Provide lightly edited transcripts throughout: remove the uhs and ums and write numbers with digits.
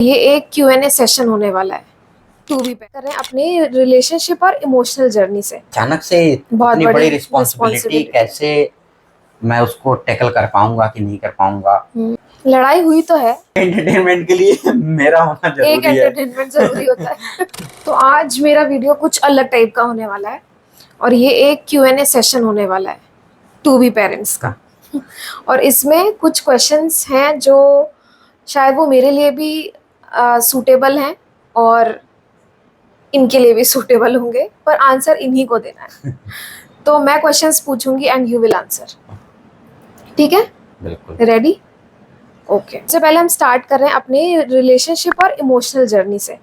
ये एक Q&A session होने वाला है। टू बी पे कर रहे हैं अपनी रिलेशनशिप और इमोशनल जर्नी से। अचानक से बहुत इतनी बड़ी बड़ी रिस्पॉन्सिबिलिटी कैसे मैं उसको टैकल कर पाऊंगा कि नहीं कर पाऊंगा। लड़ाई हुई तो है, एंटरटेनमेंट के लिए मेरा होना एक जरूरी है। एंटरटेनमेंट जरूरी होता है। तो आज मेरा वीडियो कुछ अलग टाइप का होने वाला है और ये एक Q&A सेशन होने वाला है टू बी पेरेंट्स का। और इसमें कुछ क्वेश्चंस हैं जो शायद वो मेरे लिए भी सूटेबल हैं और इनके लिए भी सूटेबल होंगे, पर आंसर इन्हीं को देना है। तो मैं क्वेश्चंस पूछूंगी एंड यू विल आंसर। ठीक है, बिल्कुल। रेडी? ओके। सबसे पहले हम स्टार्ट कर रहे हैं अपनी रिलेशनशिप और इमोशनल जर्नी से।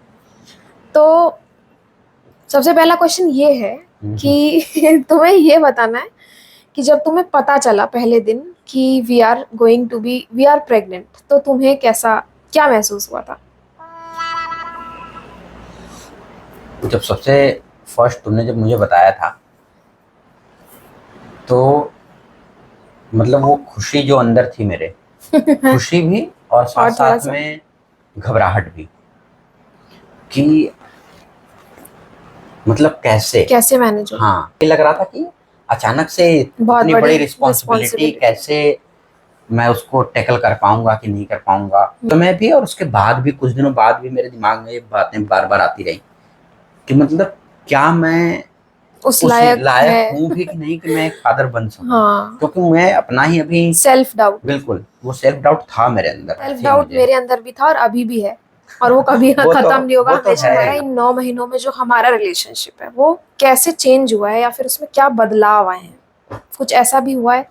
तो सबसे पहला क्वेश्चन ये है कि तुम्हें ये बताना है कि जब तुम्हें पता चला पहले दिन कि वी आर प्रेग्नेंट, तो तुम्हें क्या महसूस हुआ था? जब सबसे फर्स्ट तुमने जब मुझे बताया था तो मतलब वो खुशी जो अंदर थी मेरे, खुशी भी और साथ साथ में घबराहट भी कि मतलब कैसे मैनेज हो। हाँ, ये लग रहा था कि अचानक से इतनी बड़ी रिस्पॉन्सिबिलिटी कैसे मैं उसको टैकल कर पाऊंगा कि नहीं कर पाऊंगा। तो मैं भी, और उसके बाद भी कुछ दिनों बाद भी मेरे दिमाग में ये बातें बार बार आती रही कि मतलब क्या मैं उस लायक हूँ भी कि नहीं कि मैं एक फादर बन सकूं। हाँ। क्योंकि मैं अपना ही अभी सेल्फ डाउट, बिल्कुल वो सेल्फ डाउट था मेरे अंदर। सेल्फ डाउट मेरे अंदर भी था और अभी भी है, और वो कभी खत्म नहीं होगा हमेशा। हमारा इन 9 महीनों में जो हमारा रिलेशनशिप है वो कैसे चेंज हुआ है या फिर उसमें क्या बदलाव आए हैं, कुछ ऐसा भी हुआ है?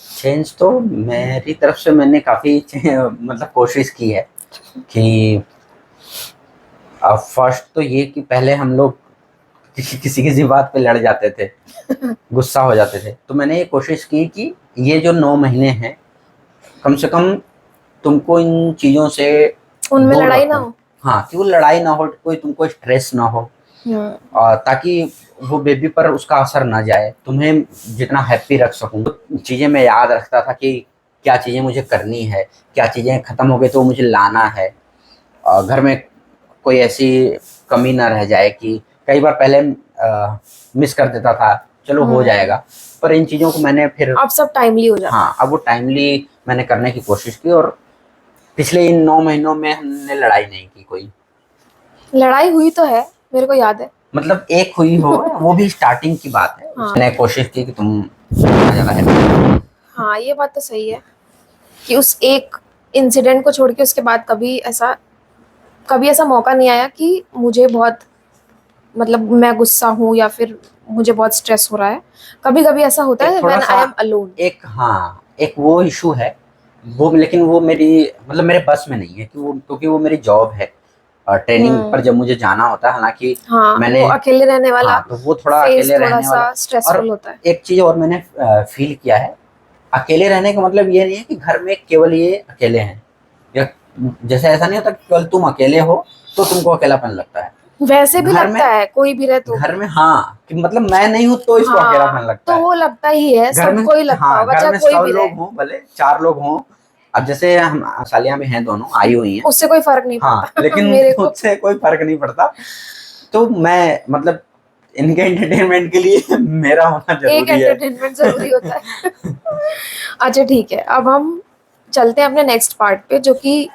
चेंज तो मेरी तरफ से मैंने काफी मतलब कोशिश की है कि फर्स्ट तो ये कि पहले हम लोग किसी बात पे लड़ जाते थे, गुस्सा हो जाते थे। तो मैंने ये कोशिश की कि ये जो 9 महीने हैं कम से कम तुमको इन चीजों से उनमें लड़ाई ना हो। हाँ, कि वो लड़ाई ना हो, कोई तुमको स्ट्रेस ना हो, और ताकि वो बेबी पर उसका असर ना जाए, तुम्हें जितना हैप्पी रख सकूं। तो चीजें मैं याद रखता था कि क्या चीजें मुझे करनी है, क्या चीजें खत्म हो गई तो मुझे लाना है, और घर में कोई ऐसी कमी ना रह जाए कि कई बार पहले मिस कर देता था, चलो हो जाएगा, पर इन चीजों को मैंने फिर अब सब टाइमली हो जाता। हाँ, अब वो टाइमली मैंने करने की कोशिश की, और पिछले इन 9 महीनों में हमने लड़ाई नहीं की। कोई लड़ाई हुई तो है, मेरे को याद है, मतलब एक हुई हो, वो भी स्टार्टिंग की बात है। हाँ। मैंने कोशिश की कि तुम ज्यादा है। हाँ, ये बात तो सही है कि उस एक इंसिडेंट को छोड़ के उसके बाद कभी ऐसा मौका नहीं आया कि मुझे बहुत मतलब मैं गुस्सा हूँ या फिर मुझे बहुत स्ट्रेस हो रहा है। कभी कभी ऐसा होता है व्हेन आई एम अलोन। एक वो इशू है वो, लेकिन वो मेरे बस में नहीं है कि वो, क्योंकि वो मेरी जॉब है। ट्रेनिंग पर जब मुझे जाना होता है, हालांकि मैंने वो अकेले रहने वाला, हाँ, तो वो थोड़ा अकेले रहने वाला स्ट्रेसफुल होता है। एक चीज और मैंने फील किया है, अकेले रहने का मतलब ये नहीं है कि घर में केवल ये अकेले हैं, या जैसे ऐसा नहीं होता कि केवल तुम अकेले हो तो तुमको अकेलापन लगता है। वैसे भी लगता है, कोई भी रहे तो घर में, हाँ, कि मतलब मैं नहीं हूँ तो इसको अकेलापन लगता है। तो वो लगता ही है, सबको ही लगता होगा, घर में कोई 100 भी लोग हों, भले 4 लोग हों। अब जैसे हम सालिया में हैं, दोनों आई हुई हैं, उससे कोई फर्क नहीं पड़ता। हाँ, लेकिन मेरे को उससे कोई फर्क नहीं पड़ता। तो मैं मतलब इनके एंटरटेनमेंट के लिए मेरा होना जरूरी है, एक एंटरटेनमेंट जरूरी होता है। अच्छा ठीक है, अब हम चलते हैं अपने नेक्स्ट पार्ट पे, जो कि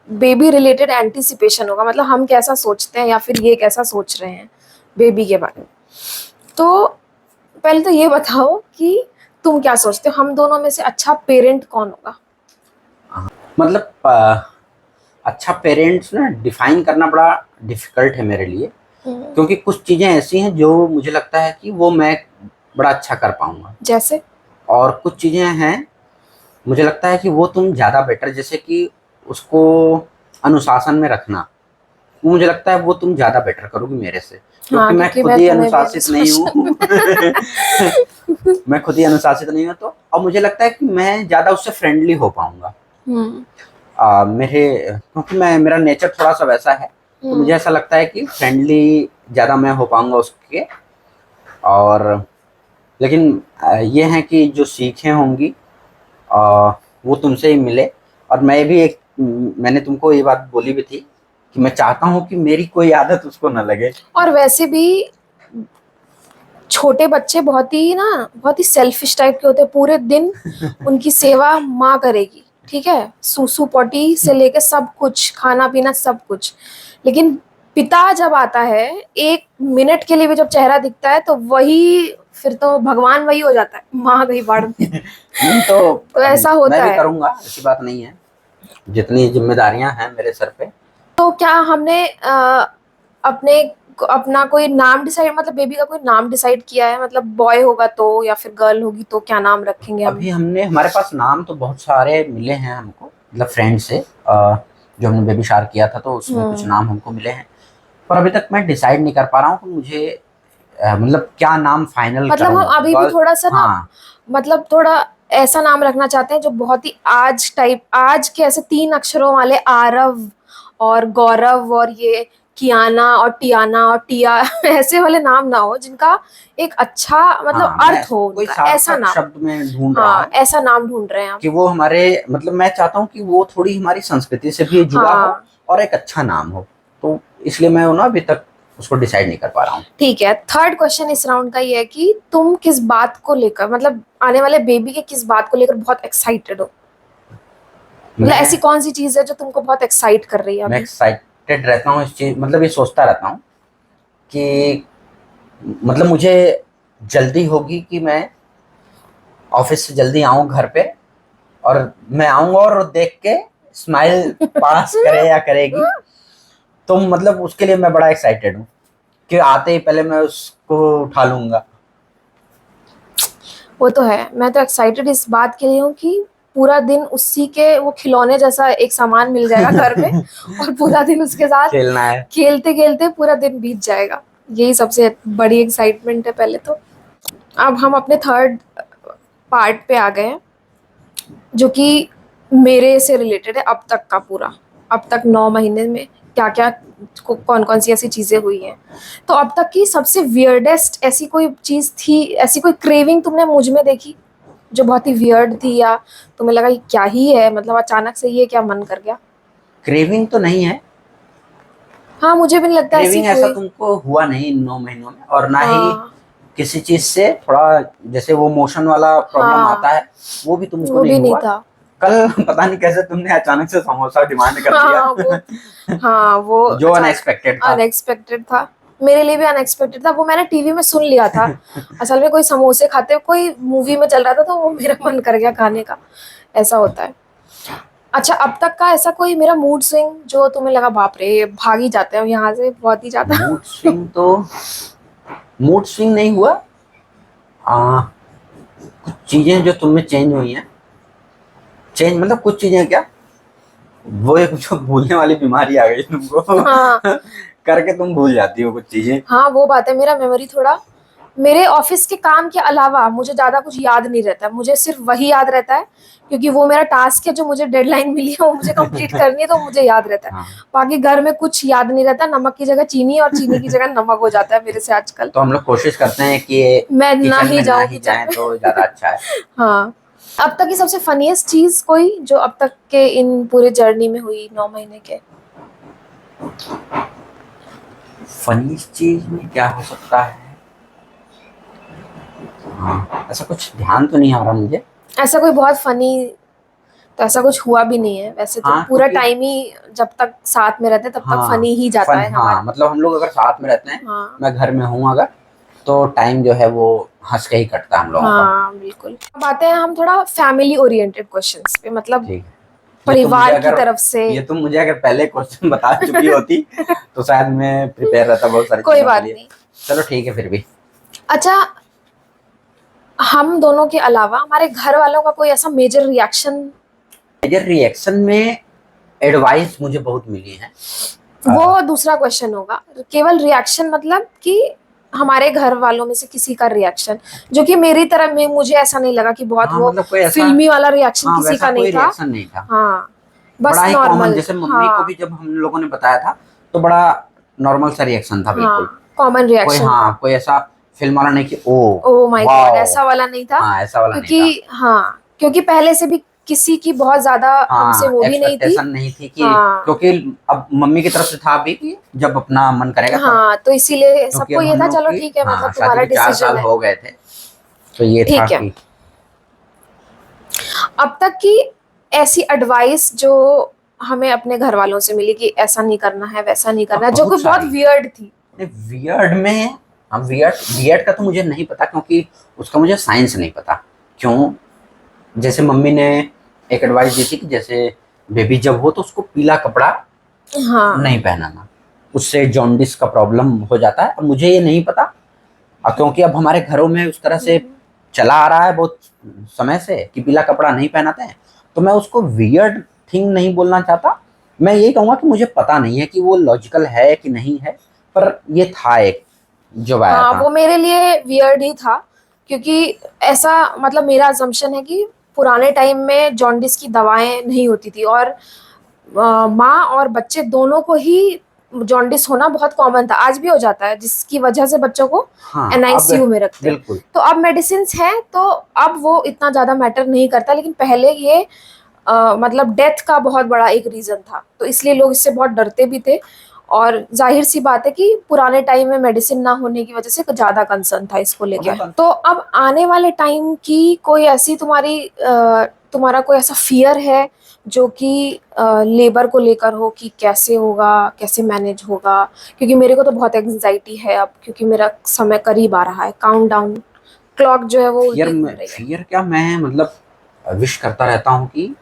बेबी रिलेटेड एंटिसिपेशन होगा। मतलब हम कैसा सोचते हैं या फिर ये कैसा सोच रहे हैं बेबी के बारे में। तो पहले तो ये बताओ कि तुम क्या सोचते हो, हम दोनों में से अच्छा पेरेंट कौन होगा? मतलब अच्छा पेरेंट्स ना डिफाइन करना बड़ा डिफिकल्ट है मेरे लिए, क्योंकि कुछ चीजें ऐसी हैं जो मुझे लगता है कि वो मैं बड़ा अच्छा कर पाऊंगा, जैसे, और कुछ चीजें हैं मुझे लगता है कि वो तुम ज्यादा बेटर, जैसे कि उसको अनुशासन में रखना, वो मुझे लगता है वो तुम ज्यादा बेटर करोगी मेरे से, क्योंकि मैं खुद ही अनुशासित नहीं हूँ। मैं खुद ही अनुशासित नहीं हूँ, तो अब मुझे लगता है कि मैं ज्यादा उससे फ्रेंडली हो पाऊंगा। क्योंकि मेरा नेचर थोड़ा सा वैसा है, तो मुझे ऐसा लगता है कि फ्रेंडली ज्यादा मैं हो पाऊंगा उसके। और लेकिन ये है कि जो सीखें होंगी वो तुमसे ही मिले। और मैंने तुमको ये बात बोली भी थी कि मैं चाहता हूँ कि मेरी कोई आदत उसको न लगे। और वैसे भी छोटे बच्चे बहुत ही सेल्फिश टाइप के होते हैं। पूरे दिन उनकी सेवा माँ करेगी, ठीक है, सूसू पोटी से लेके सब कुछ, खाना पीना सब कुछ। लेकिन पिता जब आता है, 1 मिनट के लिए भी जब चेहरा दिखता है तो वही, फिर तो भगवान वही हो जाता है, माँ गई बाढ़ में। नहीं तो ऐसा मैं होता भी है। करूंगा, ऐसी बात नहीं है, जितनी जिम्मेदारियां हैं मेरे सर पे। तो क्या हमने अपने अपना कोई नाम डिसाइड, मतलब बेबी का कोई नाम डिसाइड किया है? मतलब बॉय होगा तो, या फिर गर्ल होगी तो क्या नाम रखेंगे हम? अभी हमने, हमारे पास नाम तो बहुत सारे मिले हैं हमको, मतलब फ्रेंड से, जो हमने बेबी शार किया था तो उसमें कुछ नाम हमको मिले हैं, पर अभी तक मैं डिसाइड नहीं कर पा रहा हूँ कि मुझे मतलब क्या नाम फाइनल मतलब करूँ। हम अभी भी थोड़ा सा ना, हाँ, मतलब थोड़ा ऐसा नाम रखना चाहते हैं जो बहुत ही आज टाइप, आज के ऐसे 3 अक्षरों वाले, आरव और गौरव और ये कियाना और टियाना और टिया ऐसे वाले नाम ना हो, जिनका एक अच्छा मतलब हाँ, मैं अर्थ हो कोई उनका, ऐसा सार्थक नाम। शब्द में ढूंढ रहा हाँ, हूँ ऐसा नाम ढूंढ रहे हैं हम। कि वो हमारे, मतलब मैं चाहता हूँ कि वो थोड़ी हमारी संस्कृति से भी जुड़ा हो हाँ, और एक अच्छा नाम हो, तो इसलिए मैं ना अभी तक उसको डिसाइड नहीं कर पा रहा हूँ। ठीक है। थर्ड क्वेश्चन इस राउंड का ये है कि तुम किस बात को लेकर, मतलब आने वाले बेबी के किस बात को लेकर बहुत एक्साइटेड हो? मतलब ऐसी मैं कौन सी चीज है जो तुमको बहुत एक्साइट कर रही है मैं अभी? एक्साइटेड रहता हूँ इस चीज, मतलब ये सोचता रहता हूँ कि मतलब मुझे जल्दी होगी कि मैं ऑफिस से जल्दी आऊं घर पे, और मैं आऊंगा और देख के स्माइल पास करे या करेगी, तो मतलब उसके लिए मैं बड़ा एक्साइटेड हूँ कि आते ही पहले मैं उसको उठा लूंगा। वो तो है। मैं तो एक्साइटेड इस बात के लिए हूँ कि पूरा दिन उसी के वो खिलौने जैसा एक सामान मिल जाएगा घर में, और पूरा दिन उसके साथ खेलना है। खेलते खेलते पूरा दिन बीत जाएगा। यही सबसे बड़ी एक्साइटमेंट है पहले तो। अब हम अपने थर्ड पार्ट पे आ गए हैं, जो कि मेरे से रिलेटेड है, अब तक का पूरा। अब तक 9 महीने में क्या क्या, कौन कौन सी ऐसी चीजें हुई हैं। तो अब तक की सबसे वियर्डेस्ट ऐसी कोई चीज थी, ऐसी कोई क्रेविंग तुमने मुझ में देखी जो बहुत ही वियर्ड थी, या तुम्हें लगा ये क्या ही है, मतलब अचानक से ये क्या मन कर गया? क्रेविंग तो नहीं है, हाँ, मुझे भी नहीं लगता ऐसी क्रेविंग ऐसा कोई। तुमको हुआ नहीं इन 9 महीनों में, और ना ही हाँ, किसी चीज से थोड़ा, जैसे वो मोशन वाला प्रॉब्लम हाँ, आता है, वो भी तुमको वो नहीं भी नहीं हुआ। था। कल पता नहीं कैसे तुमने अचानक से समोसा डिमांड कर दिया। हाँ वो हाँ वो जो अच्छा, अनएक्सपेक्टेड था। अनएक्सपेक्टेड था। मेरे लिए भी अनएक्सपेक्टेड था। वो मैंने टीवी में सुन लिया था। असल में कोई समोसे खाते हुए कोई मूवी में चल रहा था, तो वो मेरा मन कर गया खाने का। ऐसा होता है। अच्छा, अब तक का ऐसा कोई मेरा मूड स्विंग जो तुम्हें लगा बाप रे भाग ही जाते हैं यहाँ से बहुत ही ज्यादा? मूड स्विंग नहीं हुआ। कुछ चीजें जो तुम में चेंज हुई हैं, चेंज मतलब कुछ चीजें क्या, वो एक जो भूलने वाली बीमारी आ गई तुमको। हाँ, करके तुम भूल जाती हो कुछ चीजें। हाँ, वो बात है। मेरा मेमोरी थोड़ा, मेरे ऑफिस के काम के अलावा मुझे ज्यादा कुछ याद नहीं रहता। मुझे सिर्फ वही याद रहता है, क्योंकि वो मेरा टास्क है जो मुझे डेडलाइन मिली है, वो मुझे कंप्लीट करनी है, तो मुझे याद रहता है। हाँ, बाकी घर में कुछ याद नहीं रहता। नमक की जगह चीनी और चीनी की जगह नमक हो जाता है मेरे से आजकल। तो हम लोग कोशिश करते हैं कि मैं ना किचन ही में ना जाऊं ही किचन जाएं में। तो ज्यादा अच्छा है। हाँ। अब तक की सबसे फनीएस्ट चीज कोई जो अब तक के इन पूरे जर्नी में हुई 9 महीने के? फनी चीज में क्या हो सकता है? हाँ, ऐसा कुछ ध्यान तो नहीं आ रहा मुझे। ऐसा कोई बहुत फनी तो ऐसा कुछ हुआ भी नहीं है वैसे तो। हाँ, पूरा क्योंकि टाइम ही जब तक साथ में रहते तब तक हाँ, फनी ही जाता फन, है हाँ, हमारा। मतलब हम लोग अगर साथ में रहते हैं, हाँ, मैं घर में हूँ अगर, तो टाइम जो है वो हंस के ही कटता है हम लोगों का। हाँ, बिल्कुल। अब आते हैं हम थोड़ा फैमिली ओरिएंटेड क्वेश्चंस पे, मतलब ठीक है। परिवार की तरफ से। ये तुम मुझे अगर पहले क्वेश्चन बता चुकी होती तो शायद मैं प्रिपेयर रहता बहुत सारी कोई चीजों के बात लिए। नहीं। चलो ठीक है, फिर भी। अच्छा, हम दोनों के अलावा हमारे घर वालों का कोई ऐसा मेजर रिएक्शन? मेजर रिएक्शन में एडवाइस मुझे बहुत मिली है। वो दूसरा क्वेश्चन होगा। केवल रिएक्शन मतलब कि हमारे घर वालों में से किसी का रिएक्शन, जो कि मेरी तरफ में मुझे ऐसा नहीं लगा कि बहुत हाँ, वो मतलब कोई ऐसा, फिल्मी वाला रिएक्शन हाँ, किसी वैसा का नहीं कोई था। रिएक्शन नहीं था। हाँ, बड़ा बस ही कॉमन, नॉर्मल। जैसे मम्मी को हाँ, भी जब हम लोगों ने बताया था तो बड़ा नॉर्मल सा रिएक्शन था, हाँ, बिल्कुल। कॉमन कोई, रिएक्शन था। हाँ, कोई ऐसा फिल्म वाला नहीं कि ओ ओ माय गॉड, वाओ। ऐसा वाला नहीं था। हाँ, ऐसा वाला नहीं था। क्योंकि हाँ, क्योंकि पहले से भी किसी की बहुत ज्यादा हमसे हाँ वो भी नहीं थी। एक्सपेक्टेशन नहीं थी कि हाँ क्योंकि अब मम्मी की तरफ से था भी कि जब अपना मन करेगा तब, हाँ, तो इसीलिए क्योंकि सबको अब ये हम था लोग चलो की ठीक है, हाँ मतलब शादी तुम्हारा के 4 साल डिसीजन है। हो गए थे, तो ये था ठीक है। कि अब तक की ऐसी एडवाइस जो हमें अपने घर वालों से मिली कि ऐसा नहीं करना है, वैसा नहीं करना अब है, जो कि बहुत बहुत सारी वियर्ड थी। वियर्ड में, हम वियर्ड वियर्ड का तो मुझे नहीं पता क्योंकि उसका मुझे साइंस नहीं पता क्यों। जैसे मम्मी ने एक एडवाइस दी थी कि जैसे बेबी जब हो तो उसको पीला कपड़ा हाँ। नहीं पहनाना, उससे जॉन्डिस का प्रॉब्लम हो जाता है। अब मुझे ये नहीं पता, अब क्योंकि अब हमारे घरों में उस तरह से चला आ रहा है बहुत समय से कि पीला कपड़ा नहीं पहनाते हैं, तो मैं उसको वियर्ड थिंग नहीं बोलना चाहता। मैं यही कहूँगा कि मुझे पता नहीं है कि वो लॉजिकल है कि नहीं है, पर ये था एक जो आया हाँ, था। वो मेरे लिए वियर्ड ही था, क्योंकि ऐसा मतलब मेरा अजम्पशन है कि पुराने टाइम में जॉन्डिस की दवाएं नहीं होती थी, और माँ और बच्चे दोनों को ही जॉन्डिस होना बहुत कॉमन था। आज भी हो जाता है, जिसकी वजह से बच्चों को हाँ अब एनआईसीयू में रखते हैं। बिल्कुल तो अब मेडिसिन हैं, तो अब वो इतना ज्यादा मैटर नहीं करता, लेकिन पहले ये मतलब डेथ का बहुत बड़ा एक रीजन था, तो इसलिए लोग इससे बहुत डरते भी थे। और जाहिर सी बात है कि पुराने टाइम में मेडिसिन ना होने की वजह से कुछ ज्यादा कंसर्न था इसको लेके। तो अब आने वाले टाइम की कोई ऐसी तुम्हारा कोई ऐसा फियर है जो कि लेबर को लेकर हो, कि कैसे होगा, कैसे मैनेज होगा? क्योंकि मेरे को तो बहुत एंजाइटी है अब, क्योंकि मेरा समय करीब आ रहा है, काउंटडाउन क्लॉक जो है वो फियर उल्टी घूम रही है। फियर क्या, मैं मतलब विश करता रहता हूँ कि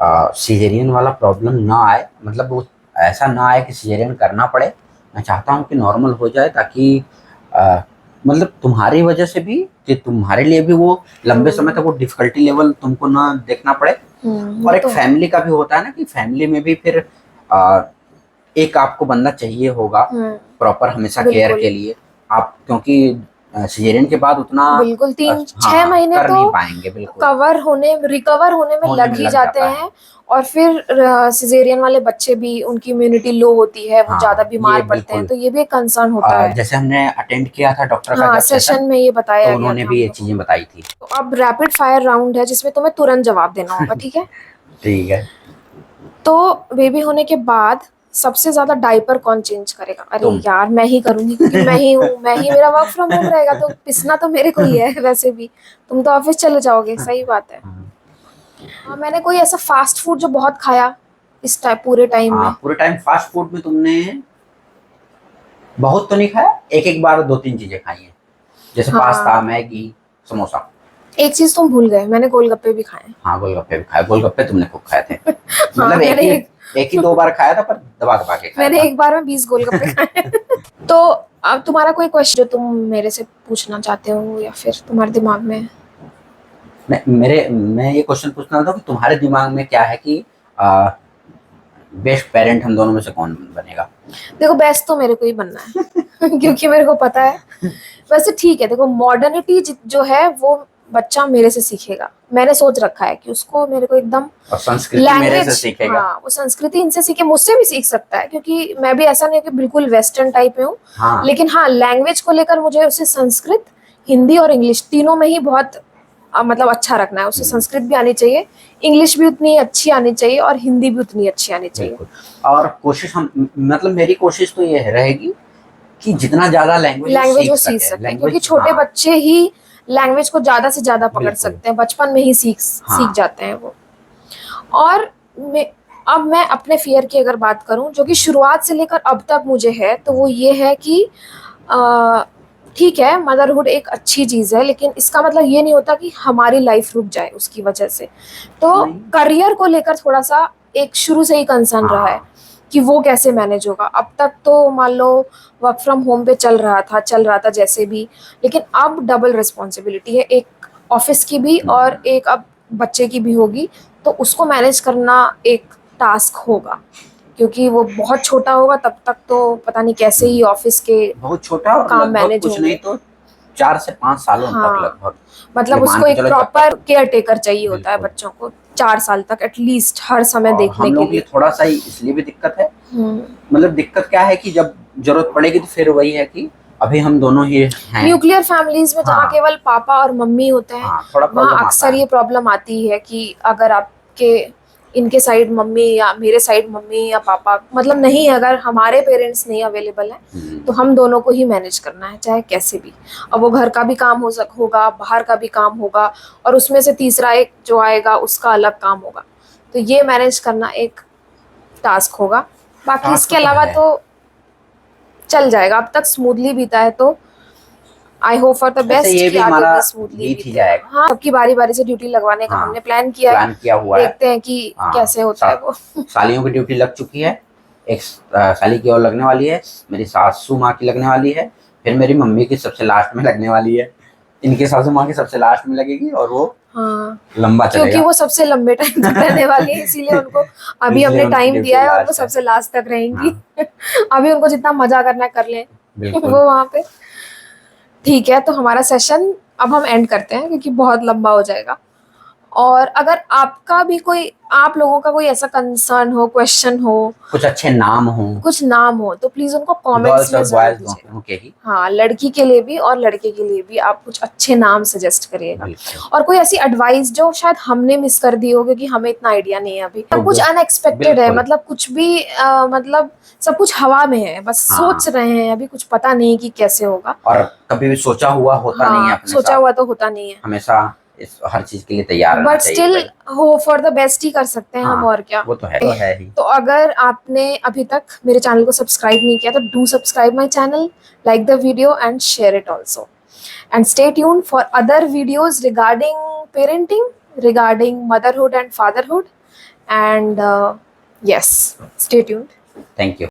सीजेरियन वाला प्रॉब्लम ना आए, मतलब वो ऐसा ना आए कि सीजेरियन करना पड़े। मैं चाहता हूँ कि नॉर्मल हो जाए ताकि अ, मतलब तुम्हारी वजह से भी, कि तुम्हारे लिए भी वो लंबे समय तक वो डिफिकल्टी लेवल तुमको ना देखना पड़े। वो और एक तो है। फैमिली का भी होता है ना कि फैमिली में भी फिर अ, एक आपको बंदा चाहिए होगा प्रॉपर हमेशा केयर बिल्कुल के लिए। आप क्योंकि सिजेरियन के बाद उतना बिल्कुल, तीन छह हाँ महीने कर तो नहीं पाएंगे बिल्कुल, रिकवर होने में होने लग में ही लग जाते जाता हैं। है। और फिर सिजेरियन वाले बच्चे भी, उनकी इम्यूनिटी लो होती है, वो ज्यादा हाँ ये बीमार पड़ते हैं, बिल्कुल, तो ये भी एक कंसर्न होता है। जैसे हमने अटेंड किया था डॉक्टर का हाँ, जब सेशन, सेशन में ये तो बताया गया उन्होंने था भी हम ये लोग को। चीजें बताई थी। तो अब रैपिड फायर राउंड है, जिसमें तुम्हें तुरंत जवाब देना होगा, ठीक है? ठीक है। तो बेबी होने के बाद सबसे ज्यादा डायपर कौन चेंज करेगा? अरे तुम यार, मैं ही करूंगी, क्योंकि मैं ही हूँ, मैं ही, मेरा वर्क फ्रॉम होम रहेगा, तो पिसना तो मेरे को ही है वैसे भी। तुम तो ऑफिस चले जाओगे, सही बात है। हाँ, मैंने कोई ऐसा फास्ट फूड जो बहुत खाया इस टाइम, पूरे टाइम हाँ में? पूरे टाइम फास्ट फूड में तुमने बहुत तो नहीं खाया, एक एक बार 2-3 चीजें खाई हैं, जैसे पास्ता, हाँ, मैगी, समोसा। एक चीज तुम भूल गए, मैंने गोलगप्पे भी खाए। हाँ गोलगप्पे भी खाए, गोलगप्पे तुमने खूब खाए थे। हाँ, मतलब एक ही 2 बार खाया था, पर दबा दबा के खाया मैंने था। एक बार में 20 गोलगप्पे खाए। तो अब तुम्हारा कोई क्वेश्चन जो तुम मेरे से पूछना चाहते हो, या फिर तुम्हारे दिमाग में है? मैं ये क्वेश्चन पूछना था कि तुम्हारे दिमाग में क्या है कि बेस्ट पेरेंट हम दोनों में से कौन बनेगा। देखो, बेस्ट तो मेरे को ही बनना है। क्योंकि मेरे को पता है। वैसे ठीक है, देखो, मॉडर्निटी जो है वो बच्चा मेरे से सीखेगा। मैंने सोच रखा है कि उसको, मेरे को एकदम और संस्कृति मेरे से लैंग्वेज, सीखेगा। हाँ, वो संस्कृति इनसे सीखे, मुझसे भी सीख सकता है, क्योंकि मैं भी ऐसा नहीं कि बिल्कुल वेस्टर्न टाइप में हूँ। हाँ लेकिन हाँ, लैंग्वेज को लेकर मुझे उसे संस्कृत, हिंदी और इंग्लिश तीनों में ही बहुत मतलब अच्छा रखना है। उसे संस्कृत भी आनी चाहिए, इंग्लिश भी उतनी अच्छी आनी चाहिए, और हिंदी भी उतनी अच्छी आनी चाहिए। बिल्कुल। और कोशिश हम मतलब मेरी कोशिश तो ये रहेगी कि जितना ज्यादा लैंग्वेज वो लैंग्वेज वो सीख सीख सके, सकते हैं, क्योंकि लैंग्वेज छोटे हाँ बच्चे ही लैंग्वेज को ज्यादा से ज्यादा पकड़ बिल्कुल सकते हैं, बचपन में ही सीख हाँ। जाते हैं वो। और अब मैं अपने फियर की अगर बात करूं, जो कि शुरुआत से लेकर अब तक मुझे है, तो वो ये है कि अ, ठीक है, मदरहुड एक अच्छी चीज है, लेकिन इसका मतलब ये नहीं होता कि हमारी लाइफ रुक जाए उसकी वजह से। तो नहीं करियर को लेकर थोड़ा सा एक शुरू से ही कंसर्न रहा है हाँ कि वो कैसे मैनेज होगा। अब तक तो मान लो वर्क फ्रॉम होम पे चल रहा था जैसे भी, लेकिन अब डबल रिस्पॉन्सिबिलिटी है, एक ऑफिस की भी और एक अब बच्चे की भी होगी। तो उसको मैनेज करना एक टास्क होगा, क्योंकि वो बहुत छोटा होगा तब तक, तो पता नहीं कैसे ही ऑफिस के बहुत छोटा, और काम लगभग मैनेज कुछ नहीं होंगे। तो 4 से 5 सालों तक हाँ, लगभग, ये मतलब मान उसको के एक चलो जब प्रॉपर तक। केयर टेकर चाहिए होता है बिल्कुल। बच्चों को, 4 साल तक एटलीस्ट हर समय और देखने हम के लोगों के लिए लिए। थोड़ा सा ही इसलिए भी दिक्कत है, हम्म। मतलब दिक्कत क्या है कि जब जरूरत पड़ेगी तो फिर वही है कि अभी हम दोनों ही हैं। न्यूक्लियर फैमिलीज में जहाँ हाँ। केवल पापा और मम्मी होते हैं, हाँ, थोड़ा वहाँ प्रॉब्लम अक्सर आता है। ये प्रॉब्लम आती है कि अगर आपके इनके साइड मम्मी या मेरे साइड मम्मी या पापा मतलब नहीं है, अगर हमारे पेरेंट्स नहीं अवेलेबल हैं तो हम दोनों को ही मैनेज करना है चाहे कैसे भी। अब वो घर का भी काम होगा, बाहर का भी काम होगा, और उसमें से तीसरा एक जो आएगा उसका अलग काम होगा। तो ये मैनेज करना एक टास्क होगा। बाकी टास्क इसके तो अलावा है। तो चल जाएगा। अब तक स्मूथली बीता है तो आई होप फॉर द वैसे बेस्ट ये कि भी आगे हमारा भी स्मूथली बीत ही बीतेगा। जाएगा। हाँ, सबकी बारी बारी से ड्यूटी लगवाने का हाँ, हमने प्लान किया है। प्लान किया हुआ है। देखते हैं कि हाँ, कैसे होता है वो। सालियों की ड्यूटी लग चुकी है, एक साली की और लगने वाली है, मेरी सासू माँ की लगने वाली है, फिर मेरी मम्मी की सबसे लास्ट में लगने वाली है, इनके सासू माँ की सबसे लास्ट में लगेगी, और वो हाँ, लंबा क्योंकि चलेगा। वो सबसे लंबे टाइम तक रहने वाली है, इसीलिए उनको अभी इसलिए हमने उनकी टाइम ड्यूटी दिया है, उनको लास्ट है। सबसे लास्ट तक रहेंगी। हाँ, अभी उनको जितना मजा करना है कर लें बिल्कुल। वो वहाँ पे। ठीक है, तो हमारा सेशन अब हम एंड करते हैं क्योंकि बहुत लंबा हो जाएगा। और अगर आपका भी कोई, आप लोगों का कोई ऐसा कंसर्न हो, क्वेश्चन हो, कुछ अच्छे नाम हो, कुछ नाम हो, तो प्लीज उनको कमेंट्स गर्ल्स में और जरूर बॉयज दीजिएगा। दोनों के ही। हाँ, लड़की के लिए भी और लड़के के लिए भी आप कुछ अच्छे नाम सजेस्ट करिएगा। बिल्कुल। और कोई ऐसी एडवाइस जो शायद हमने मिस कर दी हो क्योंकि हमें इतना आइडिया नहीं है अभी, सब कुछ अनएक्सपेक्टेड है, बिल्कुल। मतलब कुछ भी मतलब सब कुछ हवा में है, बस हाँ। सोच रहे हैं, अभी कुछ पता नहीं कि कैसे होगा। और कभी भी सोचा हुआ होता नहीं है हाँ, अपने सोचा साथ, हुआ तो होता नहीं है, हमेशा हर चीज के लिए तैयार रहना बट चाहिए स्टिल भाई। हो फॉर द बेस्ट ही कर सकते हैं हम, हाँ, और क्या। वो तो है ही। तो अगर आपने अभी तक मेरे चैनल को सब्सक्राइब नहीं किया तो do subscribe my channel, like the video and share it also, and stay tuned for other videos regarding parenting, regarding motherhood and fatherhood, and yes, stay tuned. Thank you.